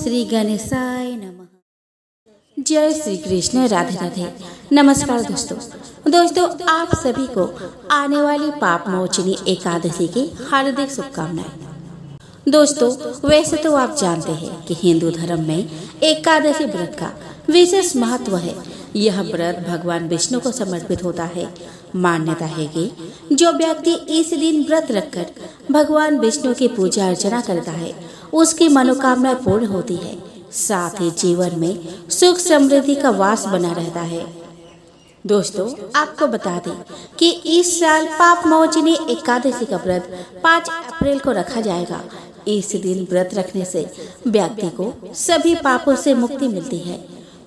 श्री गणेशाय नमः। जय श्री कृष्ण। राधे राधे। नमस्कार दोस्तों आप सभी को आने वाली पाप मोचनी एकादशी की हार्दिक शुभकामनाएं। दोस्तों वैसे तो आप जानते हैं कि हिंदू धर्म में एकादशी व्रत का विशेष महत्व है। यह व्रत भगवान विष्णु को समर्पित होता है। मान्यता है कि जो व्यक्ति इस दिन व्रत रखकर भगवान विष्णु की पूजा अर्चना करता है उसकी मनोकामना पूर्ण होती है, साथ ही जीवन में सुख समृद्धि का वास बना रहता है। दोस्तों आपको बता दें कि इस साल पाप मोचनी एकादशी का व्रत 5 अप्रैल को रखा जाएगा। इस दिन व्रत रखने से व्यक्ति को सभी पापों से मुक्ति मिलती है।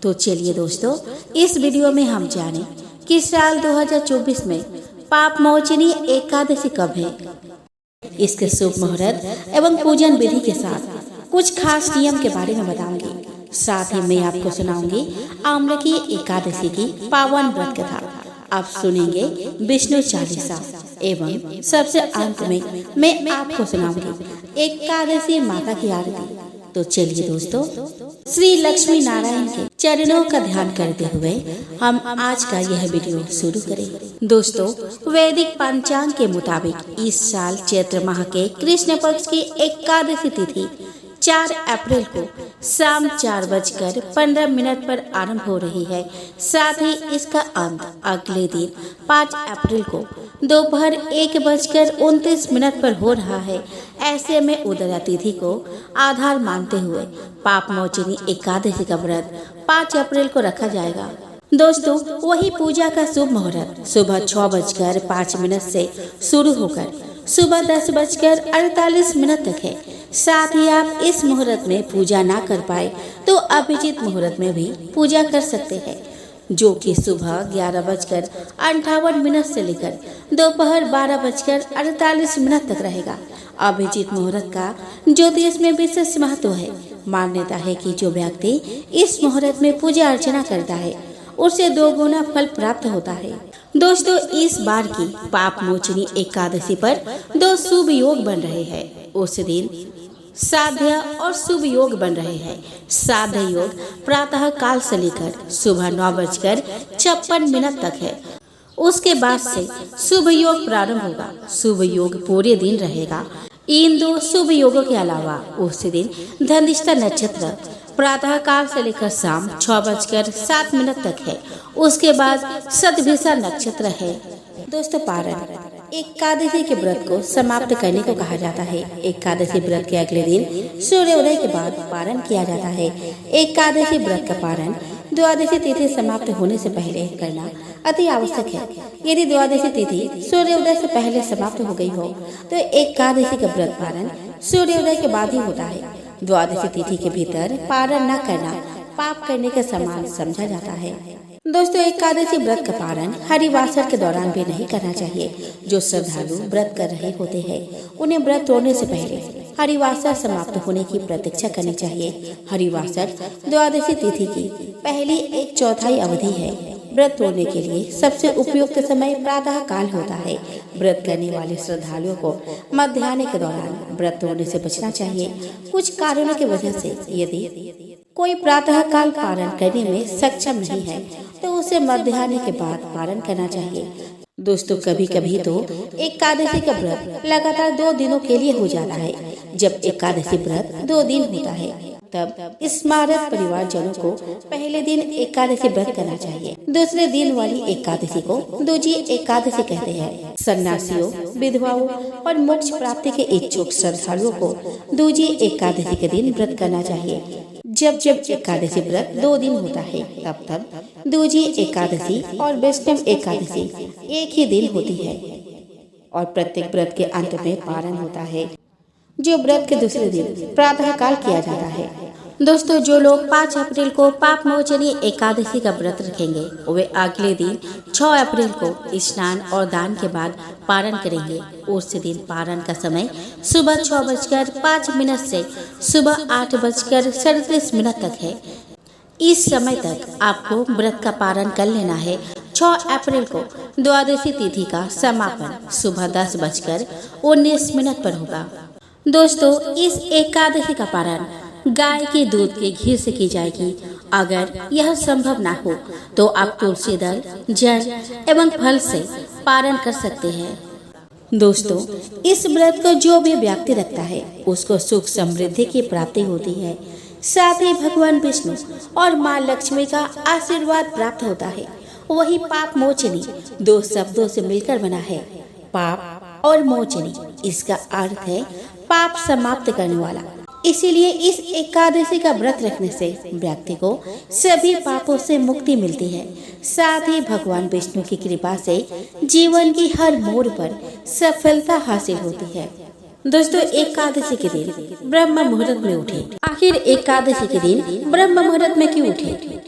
तो चलिए दोस्तों इस वीडियो में हम जानें कि साल 2024 में पाप मोचनी एकादशी कब है। इसके शुभ मुहूर्त एवं पूजन विधि के साथ कुछ खास नियम के बारे में बताऊंगी। साथ ही मैं आपको सुनाऊंगी आम्रकी एकादशी की पावन व्रत कथा। आप सुनेंगे विष्णु चालीसा एवं सबसे अंत में मैं आपको सुनाऊंगी एकादशी माता की आरती। तो चलिए दोस्तों श्री लक्ष्मी नारायण के चरणों का ध्यान करते हुए हम आज का यह वीडियो शुरू करें। दोस्तों वैदिक पंचांग के मुताबिक इस साल चैत्र माह के कृष्ण पक्ष की एकादशी तिथि 4 अप्रैल को शाम 4:15 पर आरंभ हो रही है। साथ ही इसका अंत अगले दिन 5 अप्रैल को दोपहर 1:29 पर हो रहा है। ऐसे में उदया तिथि को आधार मानते हुए पाप मोचनी एकादशी का व्रत 5 अप्रैल को रखा जाएगा। दोस्तों वही पूजा का शुभ मुहूर्त सुबह 6:05 से शुरू होकर सुबह 10:48 तक है। साथ ही आप इस मुहूर्त में पूजा ना कर पाए तो अभिजीत मुहूर्त में भी पूजा कर सकते हैं, जो कि सुबह 11:58 से लेकर दोपहर 12:48 तक रहेगा। अभिजीत मुहूर्त का ज्योतिष में विशेष महत्व है। मान्यता है कि जो व्यक्ति इस मुहूर्त में पूजा अर्चना करता है उसे 2 गुना फल प्राप्त होता है। दोस्तों इस बार की पाप मोचनी एकादशी पर 2 शुभ योग बन रहे हैं। उस दिन साध्य और शुभ योग बन रहे हैं। साध्य योग प्रातः काल से लेकर सुबह 9:56 तक है। उसके बाद से शुभ योग प्रारंभ होगा। शुभ योग पूरे दिन रहेगा। इन 2 शुभ योगों के अलावा उस दिन धनिष्ठा नक्षत्र प्रातः काल से लेकर शाम 6:07 तक है। उसके बाद शतभिषा नक्षत्र है। दोस्तों पारण एकादशी के व्रत को समाप्त करने को कहा जाता है। एकादशी व्रत के अगले दिन सूर्योदय के बाद पारण किया जाता है। एकादशी व्रत का पारण द्वादशी तिथि समाप्त होने से पहले करना अति आवश्यक है। यदि द्वादशी तिथि सूर्योदय से पहले समाप्त हो गई हो तो एकादशी का व्रत पारण सूर्योदय के बाद ही होता है। द्वादशी तिथि के भीतर पारण न करना पाप करने के समान समझा जाता है। दोस्तों एकादशी व्रत का पारण हरिवासर के दौरान भी नहीं करना चाहिए। जो श्रद्धालु व्रत कर रहे होते हैं उन्हें व्रत तोड़ने से पहले हरिवासर समाप्त होने की प्रतीक्षा करनी चाहिए। हरिवासर द्वादशी तिथि की पहली 1/4 अवधि है। व्रत तोड़ने के लिए सबसे उपयुक्त समय प्रातः काल होता है। व्रत करने वाले श्रद्धालुओं को मध्याह्न के दौरान व्रत तोड़ने से बचना चाहिए। कुछ कारणों की वजह से यदि कोई प्रातः काल पारण करने में सक्षम नहीं है तो उसे मध्याह्न के बाद पारण करना चाहिए। दोस्तों कभी कभी तो एकादशी का व्रत लगातार 2 दिनों के लिए हो जाता है। जब एकादशी व्रत 2 दिन होता है तब स्मारक परिवारजनों को पहले दिन एकादशी व्रत करना चाहिए। दूसरे दिन वाली एकादशी को दूजी एकादशी कहते हैं। सन्यासियों, विधवाओं और मोक्ष प्राप्ति के इच्छुक श्रद्धालुओं को दूजी एकादशी के दिन व्रत करना चाहिए। जब एकादशी व्रत 2 दिन होता है तब दूजी एकादशी और वैष्णव एकादशी एक ही दिन होती है और प्रत्येक व्रत के अंत में पारण होता है, जो व्रत के दूसरे दिन प्रातः काल किया जाता है। दोस्तों जो लोग 5 अप्रैल को पाप मोचनी एकादशी का व्रत रखेंगे वे अगले दिन 6 अप्रैल को स्नान और दान के बाद पारण करेंगे। उस दिन पारण का समय सुबह 6:05 से सुबह 8:37 तक है। इस समय तक आपको व्रत का पारण कर लेना है। 6 अप्रैल को द्वादशी तिथि का समापन सुबह 10:19 पर होगा। दोस्तों इस एकादशी का पारण गाय के दूध के घी से की जाएगी। अगर यह संभव ना हो तो आप तुलसी दल, जल एवं फल से पारण कर सकते हैं। दोस्तों, इस व्रत को जो भी व्यक्ति रखता है उसको सुख समृद्धि की प्राप्ति होती है। साथ ही भगवान विष्णु और माँ लक्ष्मी का आशीर्वाद प्राप्त होता है। वही पाप मोचनी दो शब्दों से मिलकर बना है, पाप और मोचनी। इसका अर्थ है पाप समाप्त करने वाला। इसीलिए इस एकादशी का व्रत रखने से व्यक्ति को सभी पापों से मुक्ति मिलती है। साथ ही भगवान विष्णु की कृपा से जीवन की हर मोड़ पर सफलता हासिल होती है। दोस्तों, एकादशी के दिन ब्रह्म मुहूर्त में उठे। आखिर एकादशी के दिन ब्रह्म मुहूर्त में क्यों उठे?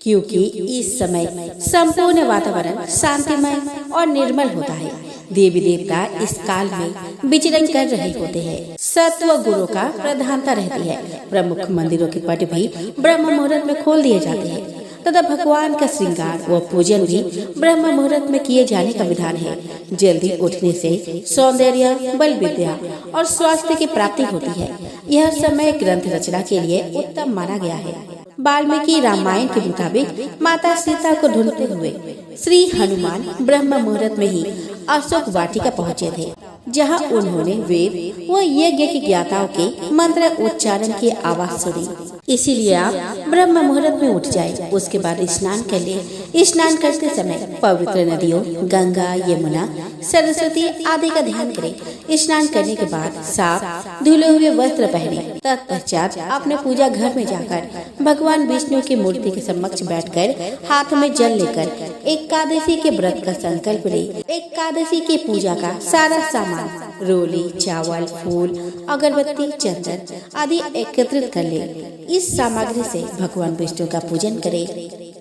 क्योंकि इस समय संपूर्ण वातावरण शांतिमय और निर्मल होता है। देवी देवता इस काल में विचरण कर रहे होते हैं। सत्व गुरु का प्रधानता रहती है। प्रमुख मंदिरों के पट भी ब्रह्म मुहूर्त में खोल दिए जाते हैं तथा भगवान का श्रृंगार व पूजन भी ब्रह्म मुहूर्त में किए जाने का विधान है। जल्दी उठने से सौंदर्य, बल विद्या और स्वास्थ्य की प्राप्ति होती है। यह समय ग्रंथ रचना के लिए उत्तम माना गया है। वाल्मीकि रामायण के मुताबिक माता सीता को ढूंढते हुए श्री हनुमान ब्रह्म मुहूर्त में ही अशोक वाटिका पहुँचे थे, जहाँ उन्होंने वेद व यज्ञ के ज्ञाताओं के मंत्र उच्चारण की आवाज सुनी। इसीलिए आप ब्रह्म मुहूर्त में उठ जाए। उसके बाद स्नान कर ले। स्नान करते समय पवित्र नदियों गंगा, यमुना, सरस्वती आदि का ध्यान करें। स्नान करने के बाद साफ धुले हुए वस्त्र पहने। तत्पश्चात अपने पूजा घर में जाकर भगवान विष्णु की मूर्ति के समक्ष बैठकर हाथ में जल लेकर एकादशी के व्रत का संकल्प ले। एकादशी की पूजा का सारा सामान, रोली, चावल, फूल, अगरबत्ती, चंदन आदि एकत्रित कर ले। इस सामग्री से भगवान विष्णु का पूजन करें।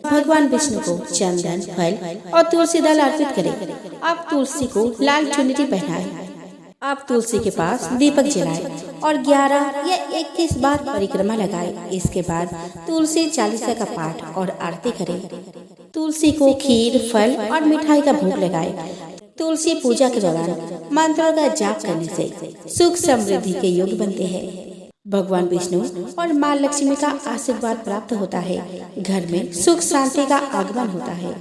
भगवान विष्णु को चंदन, फल और तुलसी दल अर्पित करें। आप तुलसी को लाल चुनरी पहनाएं। आप तुलसी के पास दीपक जलाएं और 11 या 21 बार परिक्रमा लगाएं। इसके बाद तुलसी चालीसा का पाठ और आरती करें। तुलसी को खीर, फल और मिठाई का भोग लगाएं। तुलसी पूजा के दौरान मंत्रों का जाप करने से सुख समृद्धि के योग बनते हैं। भगवान विष्णु और माँ लक्ष्मी का आशीर्वाद प्राप्त होता है। घर में सुख शांति का आगमन होता है।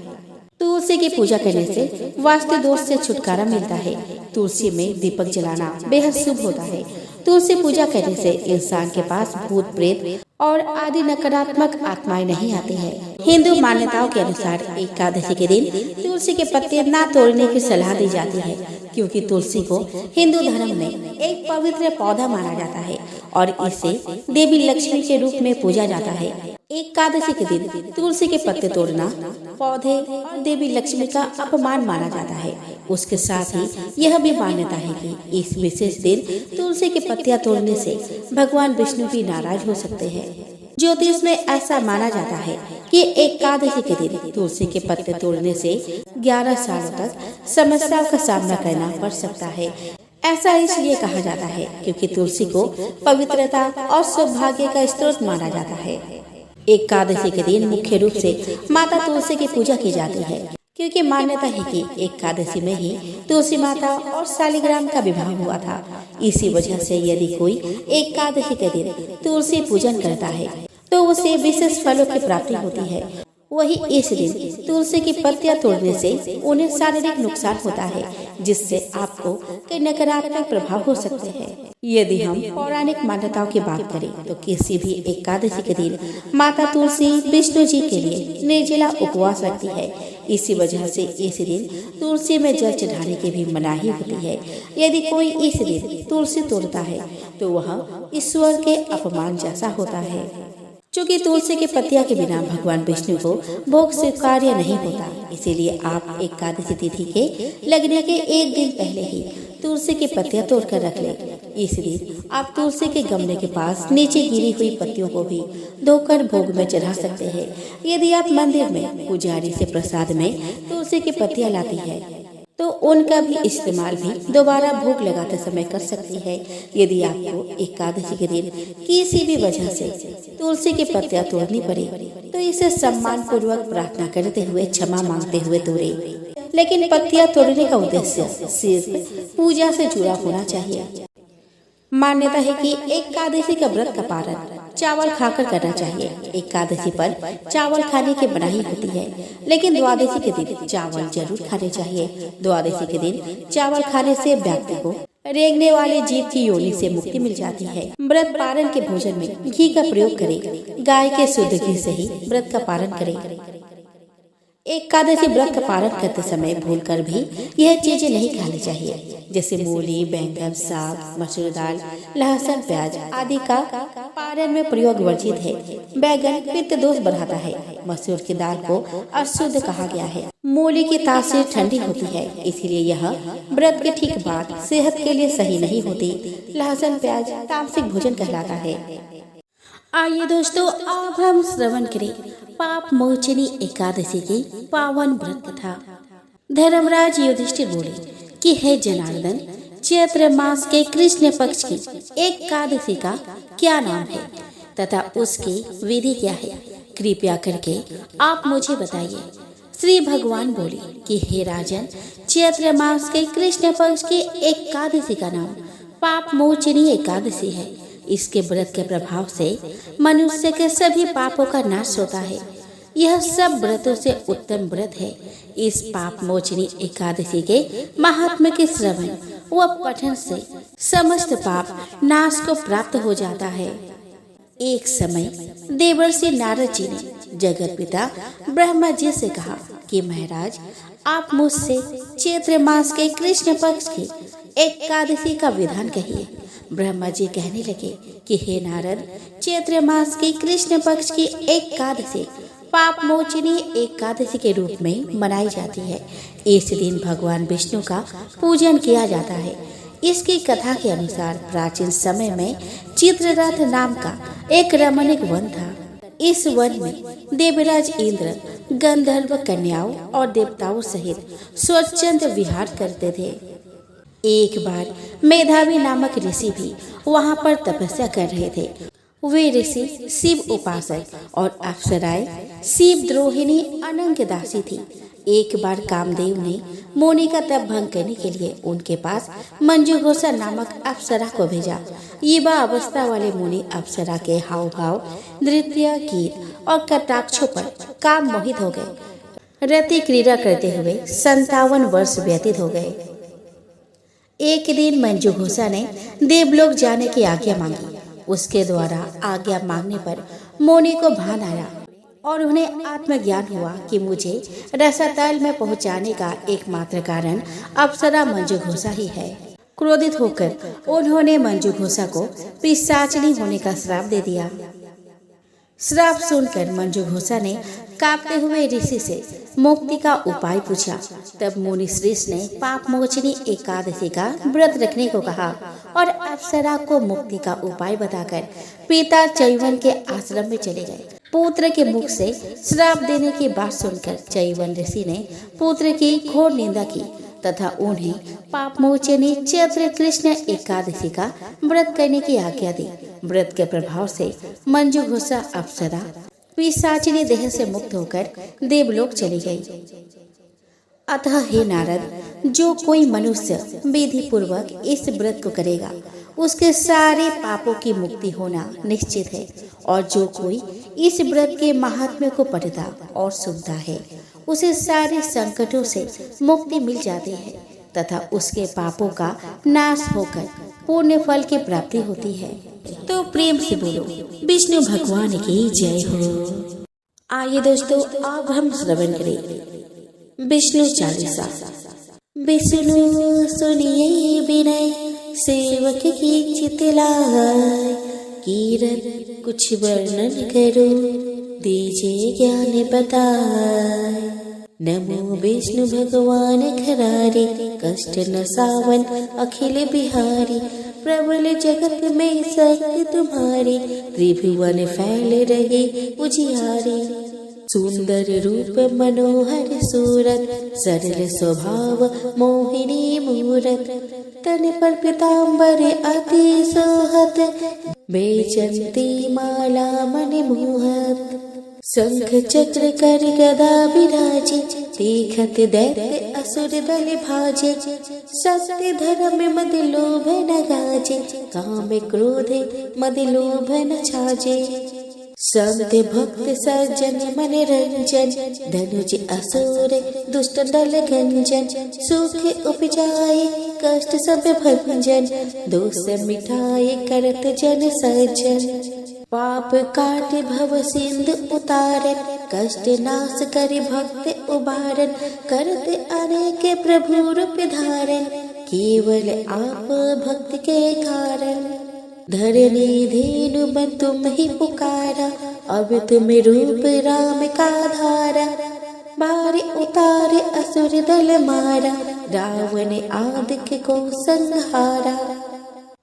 तुलसी की पूजा करने से वास्तु दोष से छुटकारा मिलता है। तुलसी में दीपक जलाना बेहद शुभ होता है। तुलसी पूजा करने से इंसान के पास भूत प्रेत और आदि नकारात्मक आत्माएं नहीं आती है। हिंदू मान्यताओं के अनुसार एकादशी के दिन तुलसी के पत्ते ना तोड़ने की सलाह दी जाती है, क्योंकि तुलसी को हिंदू धर्म में एक पवित्र पौधा माना जाता है और इसे देवी लक्ष्मी के रूप में पूजा जाता है। एकादशी के दिन तुलसी के पत्ते तोड़ना पौधे और देवी लक्ष्मी का अपमान माना जाता है। उसके साथ ही यह भी मान्यता है कि इस विशेष दिन तुलसी के पत्तियां तोड़ने से भगवान विष्णु भी नाराज हो सकते हैं। ज्योतिष में ऐसा माना जाता है कि एकादशी के दिन तुलसी के पत्ते तोड़ने से 11 सालों तक समस्याओं का सामना करना पड़ सकता है। ऐसा इसलिए कहा जाता है क्योंकि तुलसी को पवित्रता और सौभाग्य का स्रोत माना जाता है। एकादशी के दिन मुख्य रूप से माता तुलसी की पूजा की जाती है, क्योंकि मान्यता है कि एकादशी में ही तुलसी माता और शालिग्राम का विवाह हुआ था। इसी वजह से यदि कोई एकादशी के दिन तुलसी पूजन करता है तो उसे विशेष फलों की प्राप्ति होती है। वही इस दिन तुलसी की पत्तियां तोड़ने से उन्हें शारीरिक नुकसान होता है, जिससे आपको कई नकारात्मक प्रभाव हो सकते हैं। यदि हम पौराणिक मान्यताओं की बात करें तो किसी भी एकादशी के दिन माता तुलसी विष्णु जी के लिए निर्जला उपवास रखती है। इसी वजह से इस दिन तुलसी में जल चढ़ाने की भी मनाही होती है। यदि कोई इस दिन तुलसी तोड़ता है तो वह ईश्वर के अपमान जैसा होता है। चूँकि तुलसी की पत्तियां के बिना भगवान विष्णु को भोग स्वीकार्य नहीं होता, इसीलिए आप एकादशी तिथि के लगने के एक दिन पहले ही तुलसी की पत्तियां तोड़कर रख लें। इस दिन आप तुलसी के गमले के पास नीचे गिरी हुई पत्तियों को भी धोकर भोग में चढ़ा सकते हैं। यदि आप मंदिर में पुजारी से प्रसाद में तुलसी की पत्तियां लाती है तो उनका भी इस्तेमाल भी दोबारा भोग लगाते समय कर सकती है। यदि आपको एकादशी के दिन किसी भी वजह से तुलसी की पत्तियां तोड़नी पड़े तो इसे सम्मान पूर्वक प्रार्थना करते हुए, क्षमा मांगते हुए तोड़े। लेकिन पत्तियां तोड़ने का उद्देश्य सिर्फ पूजा से जुड़ा होना चाहिए। मान्यता है कि एकादशी का व्रत का पारण चावल खाकर करना चाहिए। एकादशी पर चावल खाने की मनाही होती है, लेकिन द्वादशी के दिन चावल जरूर खाने चाहिए। द्वादशी के दिन चावल खाने से व्यक्ति को रेंगने वाले जीव की योनि से मुक्ति मिल जाती है। व्रत पारण के भोजन में घी का प्रयोग करें। गाय के शुद्ध घी से ही व्रत का पारण करें। एकादशी व्रत का पारण करते समय भूलकर भी यह चीजें नहीं खानी चाहिए, जैसे मूली, बैंगन, साग, मसूर दाल, लहसुन, प्याज आदि का पारण में प्रयोग वर्जित है। बैंगन पित्त दोष बढ़ाता है। मसूर की दाल को अशुद्ध कहा गया है। मूली की तासीर ठंडी होती है, इसलिए यह व्रत के ठीक बाद सेहत के लिए सही नहीं होती। लहसुन प्याज तामसिक भोजन कहलाता है। आइए दोस्तों, अब हम श्रवण करें पाप मोचनी एकादशी की पावन व्रत कथा। धर्मराज युधिष्ठिर बोले कि हे जनार्दन, चैत्र मास के कृष्ण पक्ष की एकादशी का क्या नाम है तथा उसकी विधि क्या है, कृपया करके आप मुझे बताइए। श्री भगवान बोले कि हे राजन, चैत्र मास के कृष्ण पक्ष की एकादशी का नाम पाप मोचनी एकादशी है। इसके व्रत के प्रभाव से मनुष्य के सभी पापों का नाश होता है। यह सब व्रतों से उत्तम व्रत है। इस पाप मोचनी एकादशी के महात्म्य के श्रवण व पठन से समस्त पाप नाश को प्राप्त हो जाता है। एक समय देवर्षि नारद जी ने जगत पिता ब्रह्मा जी से कहा कि महाराज, आप मुझसे चैत्र मास के कृष्ण पक्ष की एकादशी का विधान कहिए। ब्रह्मा जी कहने लगे कि हे नारद, चैत्र मास की कृष्ण पक्ष की एकादशी पाप मोचनी एकादशी के रूप में मनाई जाती है। इस दिन भगवान विष्णु का पूजन किया जाता है। इसकी कथा के अनुसार प्राचीन समय में चित्ररथ नाम का एक रमणीक वन था। इस वन में देवराज इंद्र गंधर्व कन्याओं और देवताओं सहित स्वच्छंद विहार करते थे। एक बार मेधावी नामक ऋषि भी वहां पर तपस्या कर रहे थे। वे ऋषि शिव उपासक और अप्सराएं शिव द्रोहिणी अनंग दासी थी। एक बार कामदेव ने मुनि का तप भंग करने के लिए उनके पास मंजूघोषा नामक अप्सरा को भेजा। युवा अवस्था वाले मुनि अप्सरा के हाव भाव, नृत्य, गीत और कटाक्षों पर काम मोहित हो गए। रति क्रीड़ा करते हुए 57 वर्ष व्यतीत हो गए। एक दिन मंजूघोषा ने देवलोक जाने की आज्ञा मांगी। उसके द्वारा आज्ञा मांगने पर मुनि को भान आया और उन्हें आत्मज्ञान हुआ कि मुझे रसातल में पहुंचाने का एकमात्र कारण अप्सरा मंजूघोषा ही है। क्रोधित होकर उन्होंने मंजूघोषा को पिशाचिनी होने का श्राप दे दिया। श्राप सुनकर मंजूघोषा ने कांपते हुए ऋषि से मुक्ति का उपाय पूछा। तब मुनि श्रेष्ठ ने पाप मोचनी एकादशी का व्रत रखने को कहा और अप्सरा को मुक्ति का उपाय बताकर पिता चैवन के आश्रम में चले गए। पुत्र के मुख से श्राप देने की बात सुनकर चैवन ऋषि ने पुत्र की घोर निंदा की तथा उन्हें पाप मोचनी चैत्र कृष्ण एकादशी का व्रत करने की आज्ञा दी। व्रत के प्रभाव से मंजूघोषा अप्सरा पिशाचिनी देह से मुक्त होकर देवलोक चली गई। अतः हे नारद, जो कोई मनुष्य विधि पूर्वक इस व्रत को करेगा उसके सारे पापों की मुक्ति होना निश्चित है। और जो कोई इस व्रत के महात्म्य को पढ़ता और सुनता है उसे सारे संकटों से मुक्ति मिल जाती है तथा उसके पापों का नाश होकर पुण्य फल की प्राप्ति होती है। तो प्रेम से बोलो विष्णु भगवान की जय हो। आइए दोस्तों, अब हम श्रवण करें विष्णु चालीसा। विष्णु सुनिए विनय सेवक की चितलाय, कीरत कुछ वर्णन करो दीजिए ज्ञान बताए। नमो विष्णु भगवान खरारे, कष्ट न सावन अखिल बिहारी। प्रबल जगत में शक्ति तुम्हारी, त्रिभुवन फैल रहे उजियारी। सुंदर रूप मनोहर सूरत, सरल स्वभाव मोहिनी मूरत। तन पर पीताम्बर अति सोहत, बेचंती माला मन मोहत। शंख चक्र कर गदा विराजी, देखत दैत्य असुर दल भाजे, सत्य धर्म मद लोभ न गाजे, काम क्रोध मद लोभ न छाजे। संत भक्त सज्जन मन रंजन, धनुज असुर दुष्ट दल गंजन, सुख उपजाए कष्ट सब भंजन, दोष मिटाए करत जन सज्जन। पाप काटे भव सिंधु उतारन, कष्ट नाश करि भक्त उबारन, करते अनेक प्रभु रूप धारन, केवल आप भक्त के कारण। धरनी धेनु बन तुम ही पुकारा, अब तुम रूप राम का धारा, बारी उतारे असुर दल मारा, रावण आदिक को संहारा।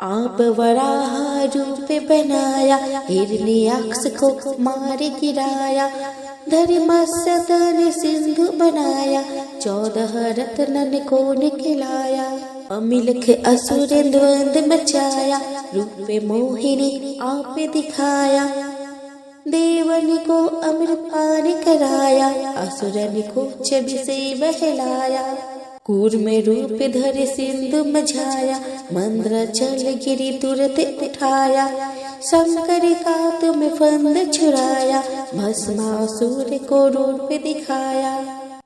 आप वराह रूप बनाया, हिरण्याक्ष को मार गिराया, धर्मसदन सिंधु बनाया, 14 रत्नन को निकलाया। अमिलख असुर द्वंद मचाया, रूप मोहिनी आप दिखाया, देवन को अमृत पान कराया, असुरन को छवि से बहलाया। कूर्म रूप धर सिंधु मझाया, मंद्र चल गिरी तुरत उठाया, शंकर का तुम फंद छुड़ाया, भस्मासुर को रूप दिखाया।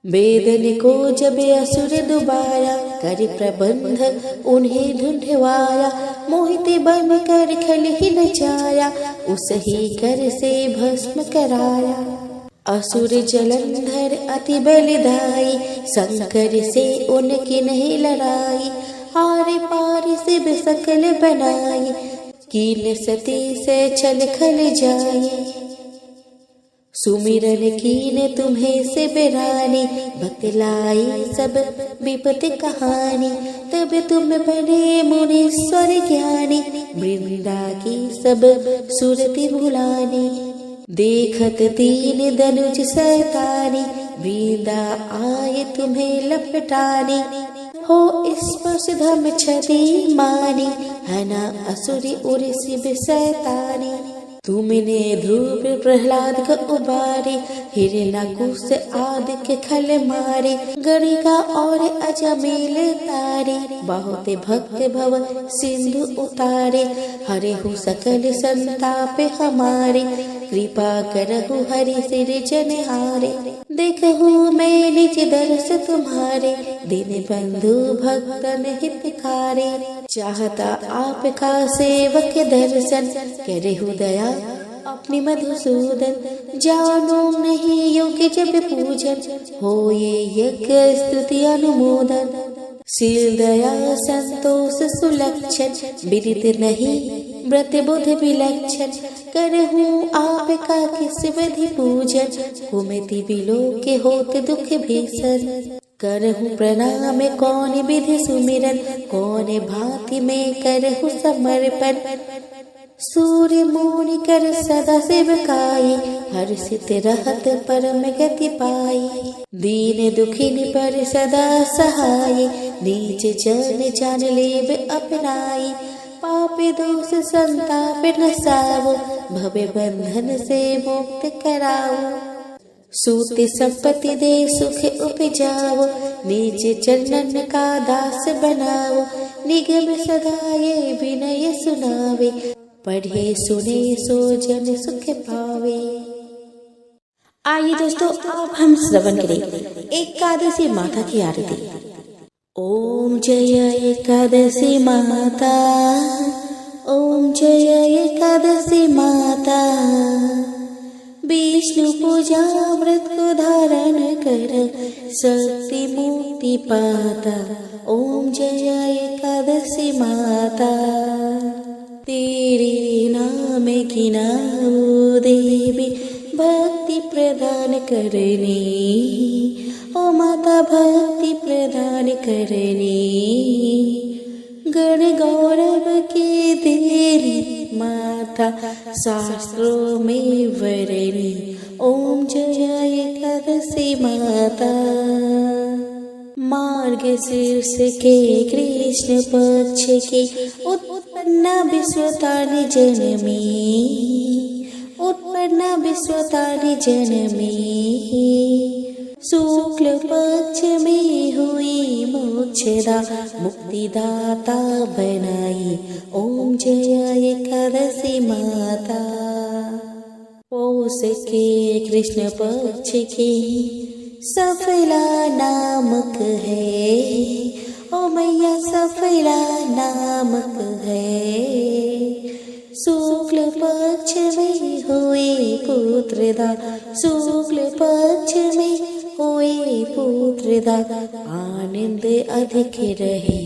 वेदन को जब असुर दुबाया, कर प्रबंध उन्हें ढूंढवाया, मोहित बन कर खल ही नचाया, उस ही कर से भस्म कराया। असुर जलंधर अति बलिदाई, शंकर से उनकी नहीं लड़ाई, हारे पार से सकल बनाई, कीन सती से छल खल जाई। सुमिरन कीन तुम्हें से बेरानी, बतलाई सब विपत्ति कहानी, तब तुम बने मुनीश्वर ज्ञानी, वृंदा की सब सुरति भुलानी। देखत दीन धनुज सैतानी, वृंदा आए तुम्हें लपटानी, हो स्पर्श धम छति मानी, हना असुरी उर शिव सैतानी। तुमने ध्रुव प्रहलाद का उबारी, हिरण्यकुश आदि के खल मारे, गणिका और अजमेल तारे, बहुत भक्त भव सिंधु उतारे, हरे हो सकल संताप हमारे, कृपा करहु हरि सिर जनहारे। देखहु मैं निज दर्श तुम्हारे, दीन बंधु भक्तन हितकारे, चाहता आपका सेवक दर्शन, करहु दया अपनी मधुसूदन। जानो नहीं योग्य जब पूजन, हो ये यज्ञ स्तुति अनुमोदन। शील दया संतोष सुलक्षण, विदित नहीं व्रत बुध विलक्षण, करहूँ आपका किस विधि पूजन, कुमति बिलो के होत दुख भीषण। करहूँ प्रणाम कौन विधि सुमिरन, कौन भांति में करहूँ समर्पण। सूर्य मौनि कर सदा सेवकाई, हर्षित रहत परम गति पाई। दीन दुखिन पर सदा सहाय, नीच जन जान लेव अपनाई। पाप दोष संताप नसावो, भव बंधन से मुक्त कराओ। सूत संपत्ति दे सुख उपजाओ, निज चरणन का दास बनाओ। निगम सदा ये विनय सुनावे, पढ़े सुने सो जन सुख पावे। आइए दोस्तों, अब हम श्रवण करें एकादशी माता की आरती। ओम जय एकादशी माता, ओम जय एकादशी माता। विष्णु पूजा व्रत को धारण कर, शक्ति मुक्ति पाता। ओम जय एकादशी माता। तेरे नाम की नाओ देवी, भक्ति प्रदान करनी। ओ माता भक्ति प्रदान करनी, गण गौरव के देरी माता, शास्त्रों में वरनी। ओम जय एकादशी माता। मार्गशीर्ष के कृष्ण पक्ष के उत्पन्ना विश्वतानि जनमी, उत्पन्ना विश्वतानि जनमी। शुक्ल पक्ष में हुई मोक्षदा मुक्तिदाता बनाई ओम जय एकादशी माता। पौष के कृष्ण पक्ष की सफला नामक है, ओ मैया सफला नामक है। शुक्ल पक्ष में हुए पुत्रदा, शुक्ल पक्ष में हुए पुत्रदा, आनंद अधिक रहे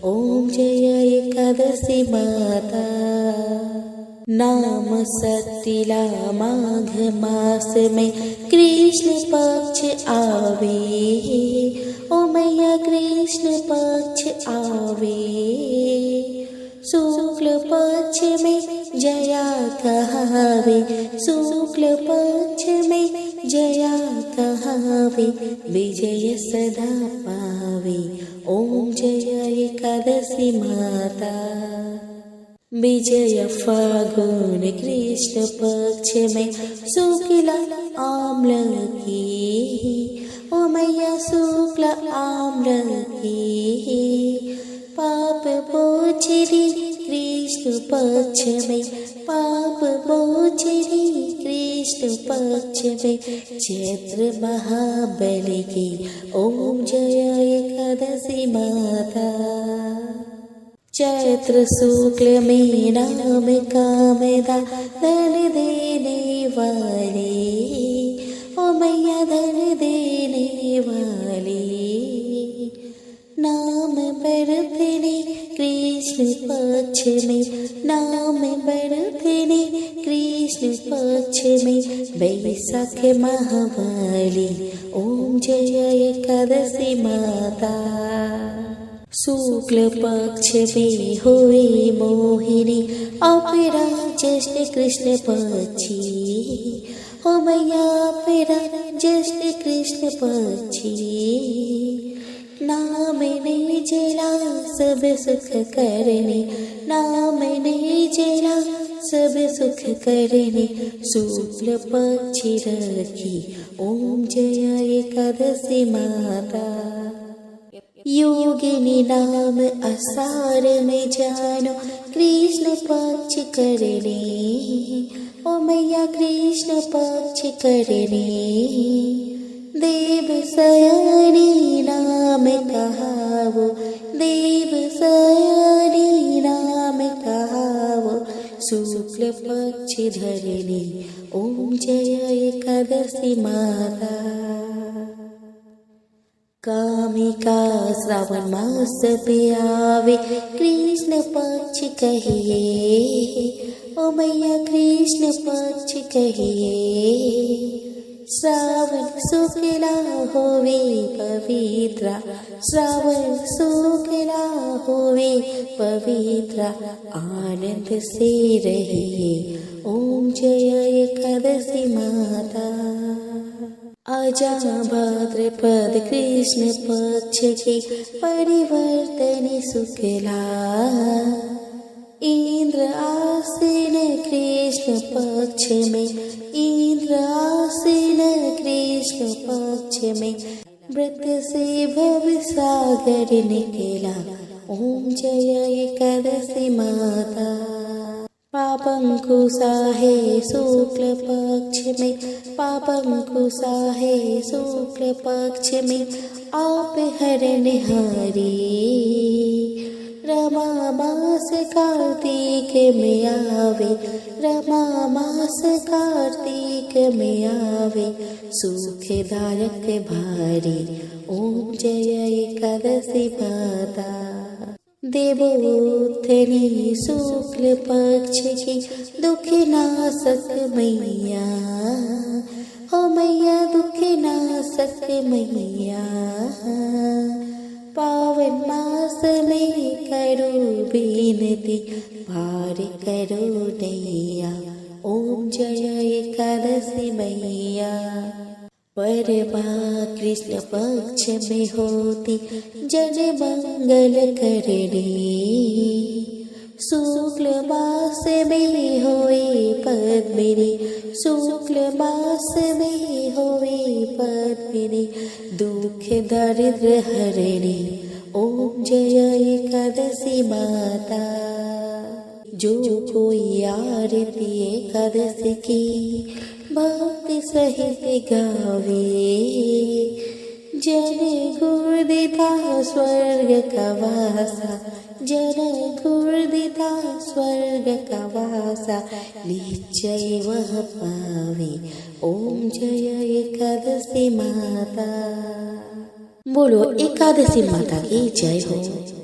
ओम जय एकादशी माता। नाम सतिला माघ मास में कृष्ण पक्ष आवे, ओ मैया कृष्ण पक्ष आवे। शुक्ल पक्ष में जया कहावे, शुक्ल पक्ष में जया कहावे, विजय सदा पावे ओम जय एकादशी माता। विजय फागुन कृष्ण पक्ष में शुक्ल आम्ल की, ओ मैया शुक्ल आम्ल की। पाप बोझरी कृष्ण पक्ष में, पाप बोझरी कृष्ण पक्ष में, चैत्र महाबली की ओम जय एकादशी माता। चैत्र शुक्ल में नाम कामदा धन देने वाली, ओ मैया धन देने वाली। नाम बरतने कृष्ण पक्ष में, नाम बरतने कृष्ण पक्ष में, बैसाख महावाली ओम जय एकादशी माता। शुक्ल पक्ष में हुई मोहिनी अपरा जश्न कृष्ण पक्षी, ओ मैया अपरा जश्न कृष्ण पक्षी। नाम नहीं जला सब सुख करने, नाम नहीं जला सब सुख करने, शुक्ल पक्षी रखी ओम जय एकादशी माता। योगिनी नाम असार में जानो कृष्ण पक्ष करने, ओ मैया कृष्ण पक्ष करने। देव सयानी नाम कहावो, देव सयानी नाम कहावो, शुक्ल पक्ष धरने ओम जय एकादशी माता। कामिका श्रावण मास पे आवे कृष्ण पक्ष कहिए, ओ मैया कृष्ण पक्ष कहिए। श्रावण शुक्ला होवे पवित्रा, श्रावण शुक्ला होवे पवित्रा, आनंद से रहिए ओम जय एकादशी माता। आजा भाद्रपद कृष्ण पक्ष की परिवर्तन शुक्ला, इंद्र आसीन कृष्ण पक्ष में, इंद्र आसीन कृष्ण पक्ष में, व्रत से भव सागर निकला ओम जय एकादशी माता। पापंकुशा है शुक्ल पक्ष में, पापंकुशा है शुक्ल पक्ष में, आप हरनिहारी। रमा मास कार्तिक में आवे, रमा मास कार्तिक में आवे, सुखदायक भारी ओम जय एकादशी माता। देवोत्थनी शुक्ल पक्ष की दुख नाशक मैया, हो मैया दुख नाशक मैया। पावन मास में करो बीनती, पार करो नैया ओम जय एकादशी मैया। परवा कृष्ण पक्ष में होती जन मंगल करनी, शुक्ल मास में होए पद्मिनी, शुक्ल मास में होए पद्मिनी, दुख दरिद्र हरिणी, ओम जय एकादशी माता। जो कोई आरती एकादशी की भक्ति सहित गावे, जन गुरुदिता स्वर्ग का वासा, जन गुरुदिता स्वर्ग का वासा, निश्चय वह पावे। ओम जय एकादशी माता। बोलो एकादशी माता की जय हो।